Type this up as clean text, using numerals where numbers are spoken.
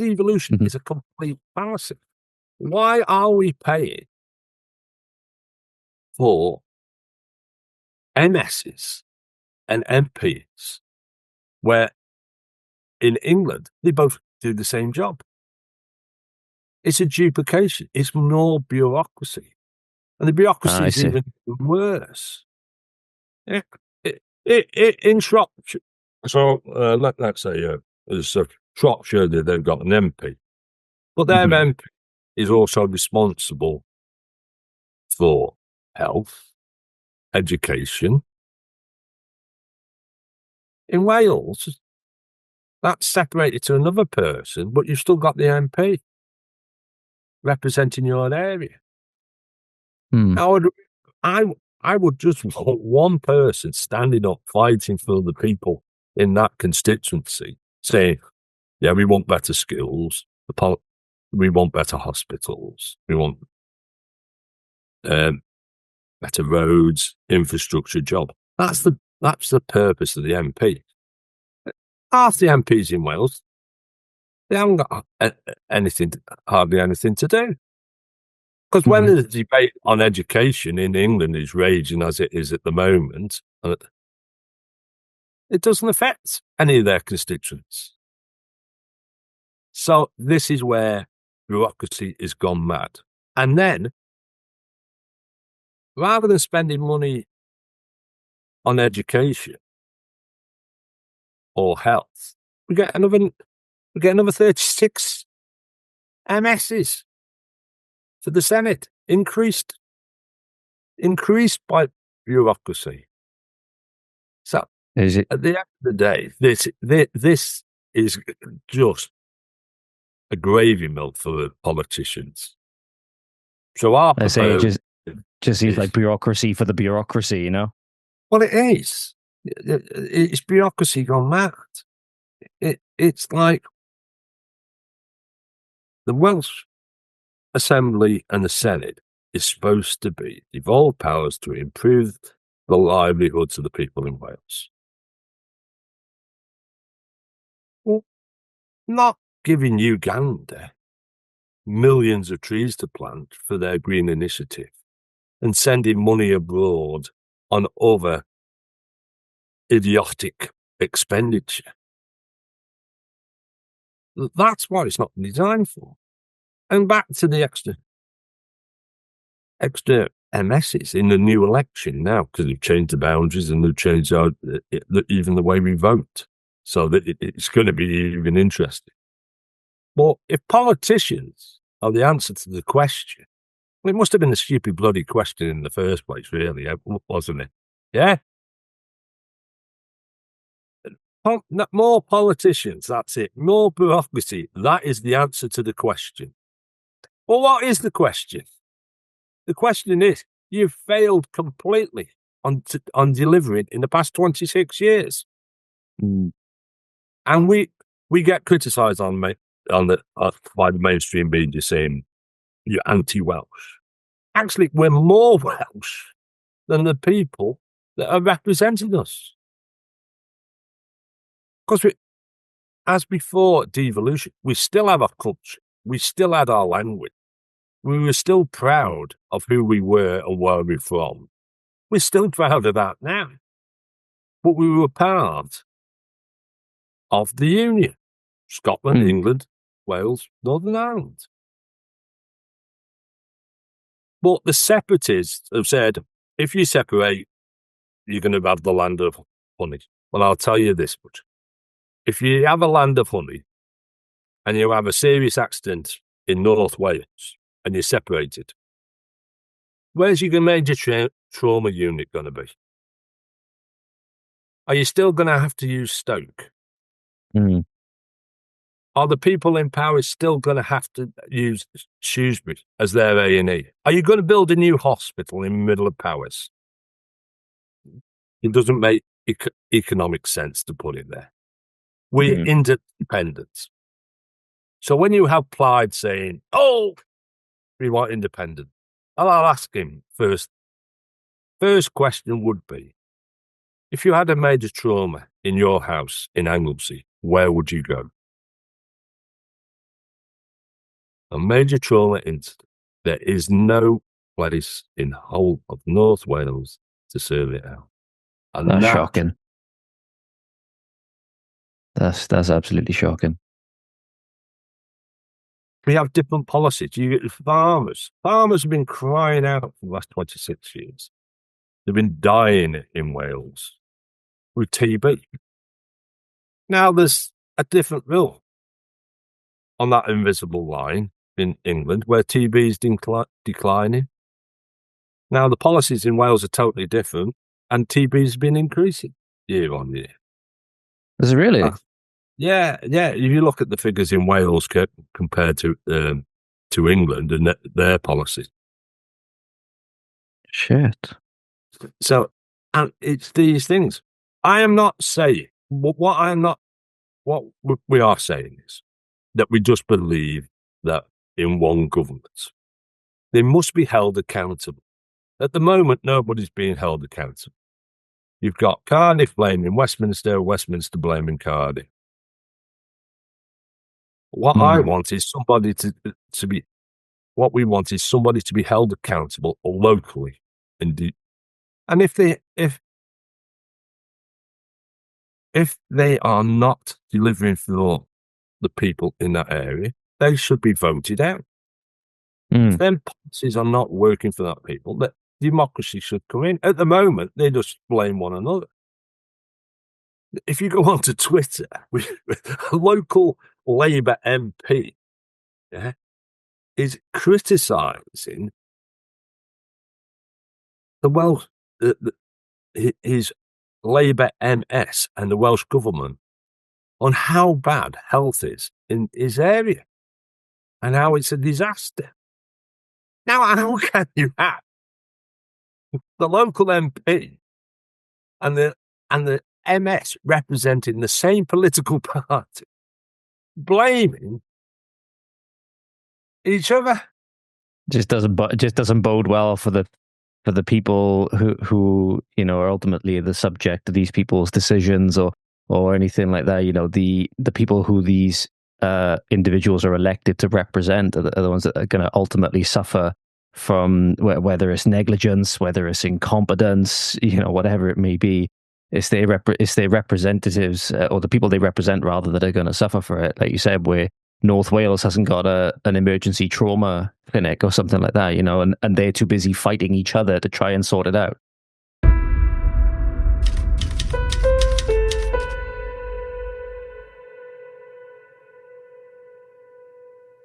Devolution is a complete fallacy. Why are we paying for MSs and MPs where in England they both do the same job? It's a duplication. It's more bureaucracy. And the bureaucracy is even worse. In Shropshire, so let's say there's Shropshire, they've got an MP. But their MP is also responsible for health, education. In Wales, that's separated to another person, but you've still got the MP representing your area. I would just want one person standing up, fighting for the people in that constituency, saying, yeah, we want better skills, we want better hospitals, we want better roads, infrastructure, job. That's the purpose of the MP. Half the MPs in Wales, they haven't got hardly anything to do. Because when the debate on education in England is raging as it is at the moment, it doesn't affect any of their constituents. So this is where bureaucracy has gone mad. And then, rather than spending money on education or health, we get another 36 MSs for the Senate, increased by bureaucracy. So at the end of the day, this is just a gravy mill for the politicians. So I say it just seems like bureaucracy for the bureaucracy, you know? Well, it is. It's bureaucracy gone mad. It's like the Welsh Assembly and the Senate is supposed to be devolved powers to improve the livelihoods of the people in Wales. Well, not giving Uganda millions of trees to plant for their green initiative and sending money abroad on other idiotic expenditure. That's what it's not designed for. And back to the extra MSs in the new election now, because they've changed the boundaries and they've changed even the way we vote, so that it's going to be even interesting. Well, if politicians are the answer to the question, well, it must have been a stupid bloody question in the first place, really, wasn't it? Yeah? More politicians, that's it. More bureaucracy, that is the answer to the question. Well, what is the question? The question is, you've failed completely on delivering in the past 26 years. And we get criticised by the mainstream media saying you're anti-Welsh. Actually, we're more Welsh than the people that are representing us. Because as before devolution, we still have our culture. We still had our language. We were still proud of who we were and where we're from. We're still proud of that now. But we were part of the Union. Scotland, England, Wales, Northern Ireland. But the separatists have said, if you separate, you're going to have the land of honey. Well, I'll tell you this much. If you have a land of honey and you have a serious accident in North Wales and you're separated, where's your major trauma unit going to be? Are you still going to have to use Stoke? Are the people in power still going to have to use Shrewsbury as their A&E? Are you going to build a new hospital in the middle of Powys? It doesn't make economic sense to put it there. We're independent. So when you have Plaid saying, oh, we want independent, I'll ask him first. First question would be, if you had a major trauma in your house in Anglesey, where would you go? a major trauma incident, there is no place in the whole of North Wales to serve it out. And That's shocking. That's absolutely shocking. We have different policies. You get farmers. Farmers have been crying out for the last 26 years. They've been dying in Wales with TB. Now there's a different rule on that invisible line in England where TB is declining. Now the policies in Wales are totally different, and TB has been increasing year on year. Is it really? Yeah. If you look at the figures in Wales compared to England and their policies. Shit. So, and it's these things. I am not saying what we are saying is that we just believe that in one government they must be held accountable. At the moment, nobody's being held accountable. You've got Cardiff blaming Westminster, Westminster blaming Cardiff. What I want is somebody to be. What we want is somebody to be held accountable locally, and if they are not delivering for the people in that area, they should be voted out. If them policies are not working for that people, that democracy should come in. At the moment, they just blame one another. If you go onto Twitter, a local Labour MP is criticising the Welsh, his Labour MS and the Welsh government on how bad health is in his area and how it's a disaster. Now, how can you have the local MP and the MS representing the same political party blaming each other? Just doesn't bode well for the people who are ultimately the subject of these people's decisions or anything like that. The people who these individuals are elected to represent are the ones that are going to ultimately suffer from whether it's negligence, whether it's incompetence, whatever it may be. It's their representatives or the people they represent rather that are going to suffer for it. Like you said, where North Wales hasn't got an emergency trauma clinic or something like that, and they're too busy fighting each other to try and sort it out.